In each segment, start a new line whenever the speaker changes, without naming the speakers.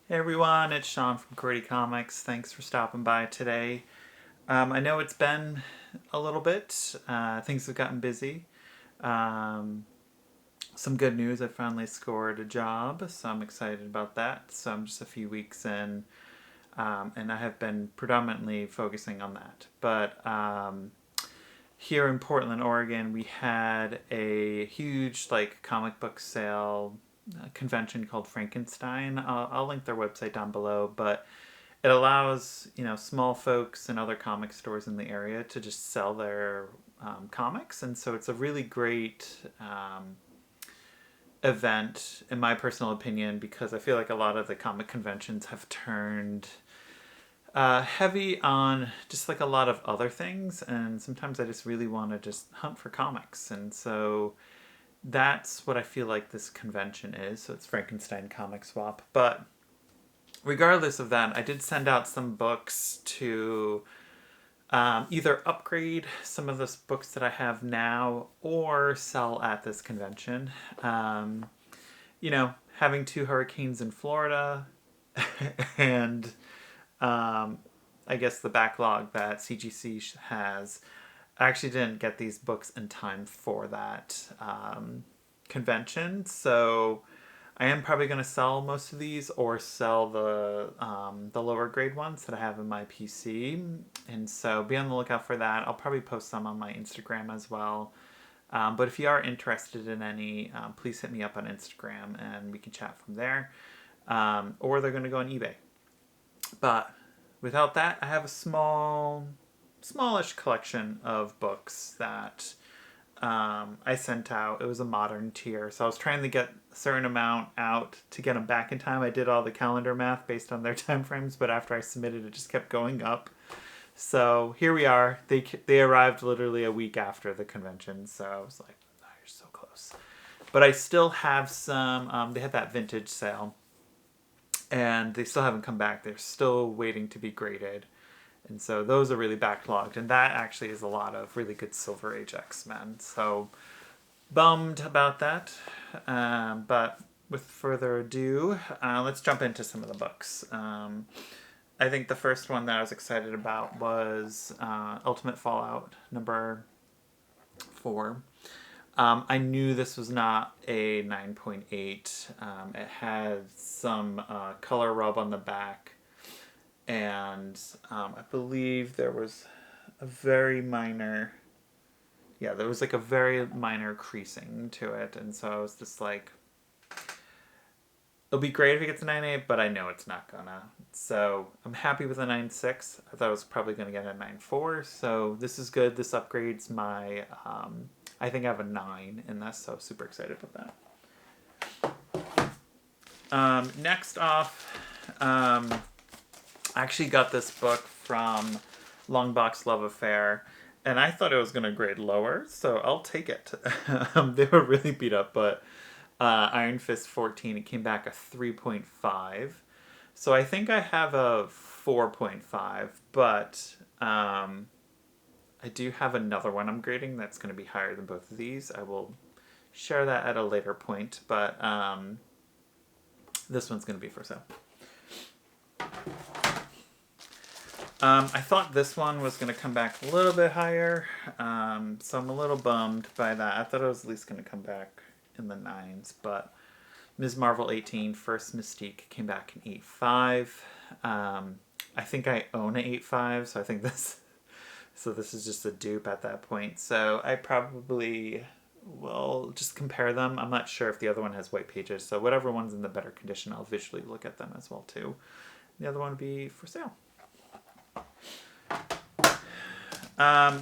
Hey everyone, it's Sean from qwerty Comics. Thanks for stopping by today. I know it's been a little bit. Things have gotten busy. Um, some good news, I finally scored a job, so I'm excited about that. So I'm just a few weeks in, and I have been predominantly focusing on that. But here in Portland, Oregon, we had a huge comic book sale convention called Frankenstein. I'll link their website down below, but it allows small folks and other comic stores in the area to just sell their comics, and so it's a really great event in my personal opinion because I feel like a lot of the comic conventions have turned heavy on just like a lot of other things, and sometimes I just really want to just hunt for comics, and so that's what I feel like this convention is. So it's Frankenstein Comic Swap. But regardless of that, I did send out some books to either upgrade some of the books that I have now or sell at this convention. Um, Having two hurricanes in Florida and I guess the backlog that CGC has, I actually didn't get these books in time for that convention, so I am probably going to sell most of these or sell the lower grade ones that I have in my PC, and so be on the lookout for that. I'll probably post some on my Instagram as well. But if you are interested in any, please hit me up on Instagram and we can chat from there. Or they're going to go on eBay. But without that, I have a smallish collection of books that I sent out. It was a modern tier, so I was trying to get a certain amount out to get them back in time. I did all the calendar math based on their time frames, but after I submitted, it just kept going up. So here we are. They arrived literally a week after the convention, so I was like, oh, you're so close. But I still have some. They had that vintage sale, and they still haven't come back. They're still waiting to be graded. And so those are really backlogged. And that actually is a lot of really good Silver Age X-Men. So bummed about that. But with further ado, let's jump into some of the books. I think the first one that I was excited about was Ultimate Fallout number 4. I knew this was not a 9.8. It had some color rub on the back, and I believe there was a very minor, there was like a very minor creasing to it, and so I was just like, it'll be great if it gets a 9.8, but I know it's not gonna. So I'm happy with a 9.6. I thought I was probably gonna get a 9.4, so this is good. This upgrades my, I think I have a 9 in this, so super excited about that. Next off, I actually got this book from Longbox Love Affair, and I thought it was going to grade lower, so I'll take it. They were really beat up, but Iron Fist 14, it came back a 3.5. So I think I have a 4.5, but I do have another one I'm grading that's going to be higher than both of these. I will share that at a later point, but this one's going to be for sale. I thought this one was going to come back a little bit higher, so I'm a little bummed by that. I thought it was at least going to come back in the 9s, but Ms. Marvel 18, First Mystique, came back in 8.5. I think I own an 8.5, so I think this is just a dupe at that point. So I probably will just compare them. I'm not sure if the other one has white pages, so whatever one's in the better condition, I'll visually look at them as well too. The other one would be for sale.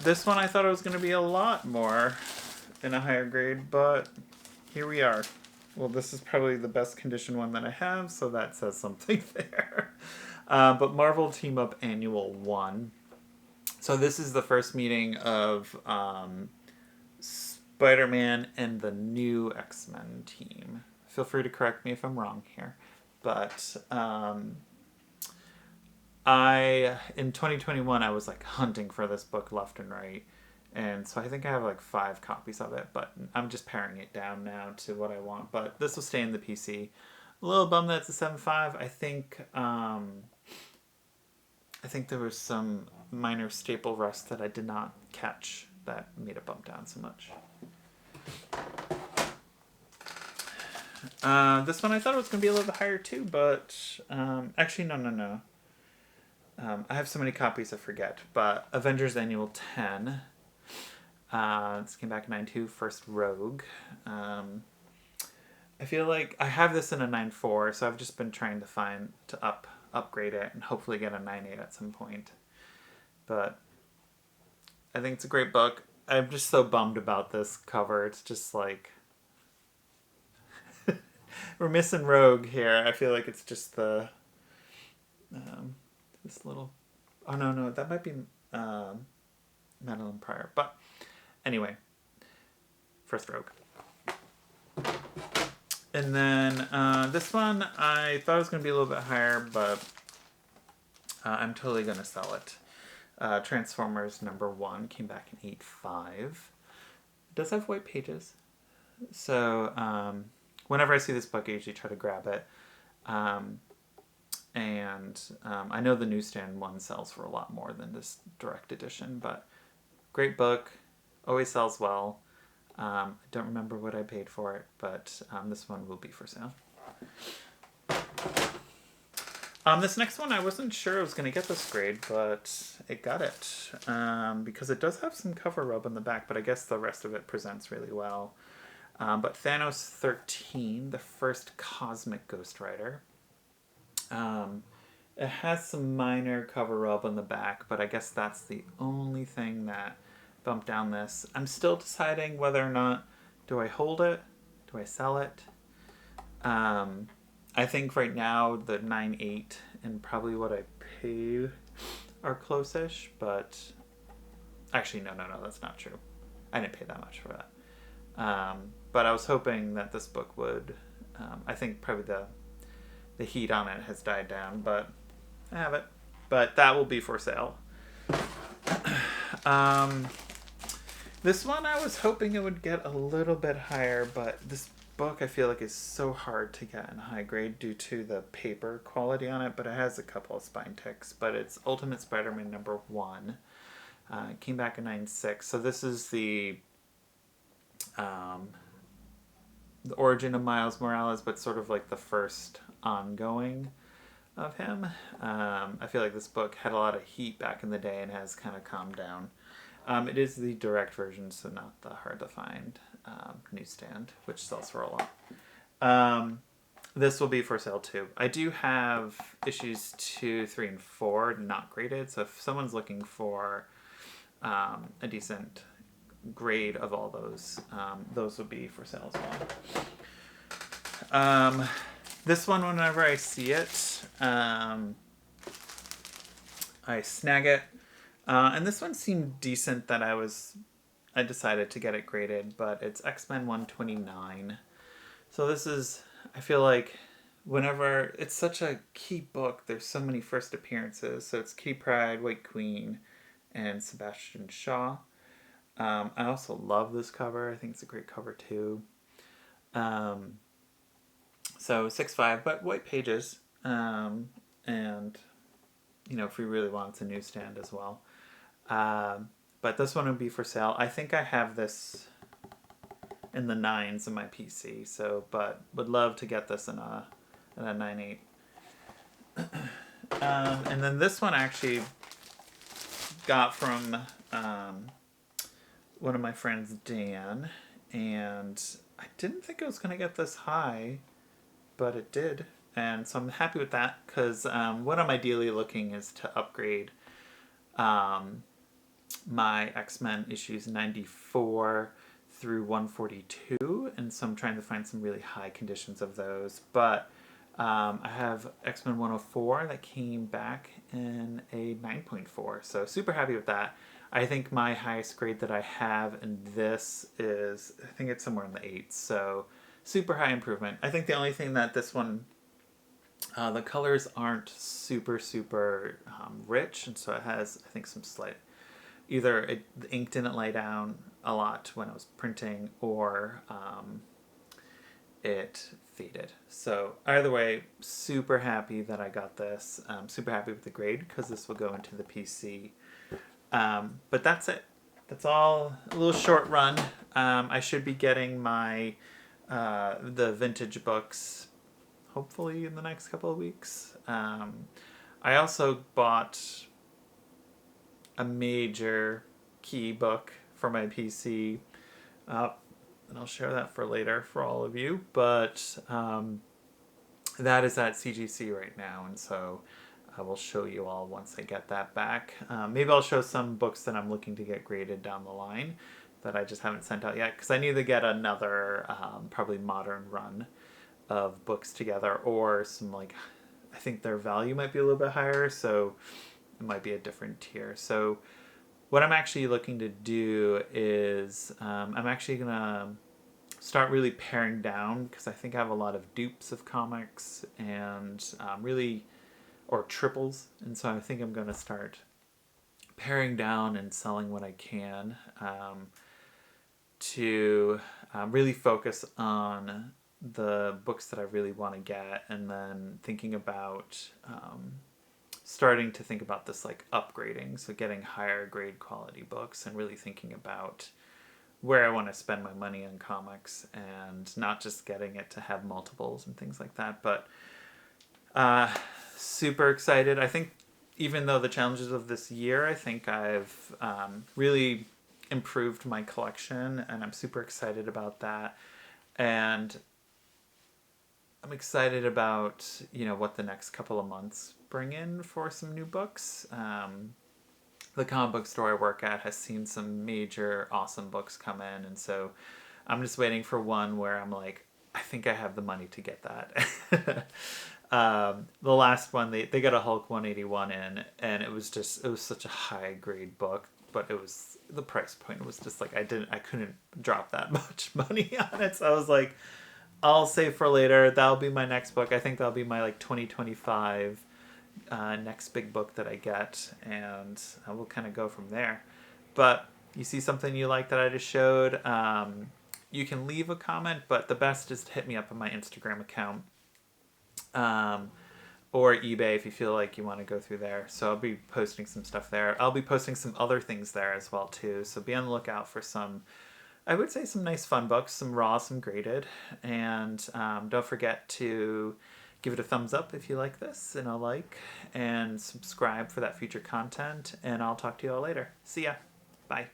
This one I thought it was going to be a lot more in a higher grade, but here we are. Well, this is probably the best condition one that I have, so that says something there. But Marvel Team Up Annual 1. So this is the first meeting of Spiderman and the new X-Men team. Feel free to correct me if I'm wrong here. But in 2021, I was like hunting for this book left and right. And so I think I have like 5 copies of it, but I'm just paring it down now to what I want. But this will stay in the PC. A little bummed that it's a 7.5. I think there was some minor staple rust that I did not catch that made it bump down so much. This one I thought it was going to be a little bit higher too, but actually no. I have so many copies I forget, but Avengers Annual 10. This came back in 9.2, first Rogue. I feel like I have this in a 9.4, so I've just been trying to upgrade it and hopefully get a 9.8 at some point. But I think it's a great book. I'm just so bummed about this cover. It's just like we're missing Rogue here. I feel like it's just the this little. Oh no, that might be Madeline Pryor. But anyway, first Rogue. And then this one, I thought it was going to be a little bit higher, but I'm totally going to sell it. Transformers #1 came back in 8.5. It does have white pages. So whenever I see this book, I usually try to grab it. And I know the newsstand one sells for a lot more than this direct edition, but great book. Always sells well. I don't remember what I paid for it, but this one will be for sale. This next one, I wasn't sure I was going to get this grade, but it got it. Because it does have some cover rub on the back, but I guess the rest of it presents really well. But Thanos 13, the first Cosmic Ghost Rider. It has some minor cover rub on the back, but I guess that's the only thing that bumped down this. I'm still deciding whether or not, do I hold it? Do I sell it? I think right now the 9.8 and probably what I paid are close-ish, but actually no, that's not true. I didn't pay that much for that. But I was hoping that this book would, I think probably the heat on it has died down, but I have it. But that will be for sale. This one I was hoping it would get a little bit higher, but this book I feel like is so hard to get in high grade due to the paper quality on it, but it has a couple of spine ticks. But it's Ultimate Spider-Man #1. It came back in 9.6. So this is the origin of Miles Morales, but sort of like the first ongoing of him. I feel like this book had a lot of heat back in the day and has kind of calmed down. It is the direct version, so not the hard to find newsstand, which sells for a lot. This will be for sale too. I do have issues 2, 3, and 4 not graded, so if someone's looking for a decent grade of all those will be for sale as well. This one, whenever I see it, I snag it. And this one seemed decent that I decided to get it graded, but it's X-Men 129. So this is, I feel like whenever, it's such a key book, there's so many first appearances. So it's Kitty Pryde, White Queen, and Sebastian Shaw. I also love this cover. I think it's a great cover too. So 6.5, but white pages. And, if we really want, it's a newsstand as well. But this one would be for sale. I think I have this in the 9s in my PC, but would love to get this in a 9.8. And then this one I actually got from one of my friends, Dan, and I didn't think it was going to get this high, but it did. And so I'm happy with that, because what I'm ideally looking is to upgrade my X-Men issues 94 through 142, and so I'm trying to find some really high conditions of those. But I have X-Men 104 that came back in a 9.4, so super happy with that. I think my highest grade that I have in this is, I think it's somewhere in the 8s, so super high improvement. I think the only thing that this one, the colors aren't super rich, and so it has, I think, some slight, either the ink didn't lay down a lot when I was printing, or it faded. So either way, super happy that I got this. Super happy with the grade because this will go into the PC. But that's it. That's all. A little short run. I should be getting my the vintage books hopefully in the next couple of weeks. I also bought a major key book for my PC. And I'll share that for later for all of you. But that is at CGC right now. And so I will show you all once I get that back. Maybe I'll show some books that I'm looking to get graded down the line that I just haven't sent out yet. Because I need to get another probably modern run of books together. Or some like, I think their value might be a little bit higher. So it might be a different tier. So what I'm actually looking to do is I'm actually going to start really paring down because I think I have a lot of dupes of comics and really, or triples. And so I think I'm going to start paring down and selling what I can to really focus on the books that I really want to get, and then thinking about starting to think about this like upgrading, so getting higher grade quality books and really thinking about where I want to spend my money on comics and not just getting it to have multiples and things like that. But super excited. I think even though the challenges of this year, I think I've really improved my collection, and I'm super excited about that. And I'm excited about, what the next couple of months bring in for some new books. The comic book store I work at has seen some major awesome books come in, and so I'm just waiting for one where I'm like, I think I have the money to get that. The last one, they got a Hulk 181 in, and it was such a high grade book, but the price point was just like, I couldn't drop that much money on it. So I was like, I'll save for later. That'll be my next book. I think that'll be my 2025 next big book that I get, and I will kind of go from there. But you see something you like that I just showed, you can leave a comment, but the best is to hit me up on my Instagram account or eBay if you feel like you want to go through there. So I'll be posting some stuff there. I'll be posting some other things there as well too. So be on the lookout for some, I would say, some nice fun books, some raw, some graded. And don't forget to give it a thumbs up if you like this and a like, and subscribe for that future content. And I'll talk to you all later. See ya. Bye.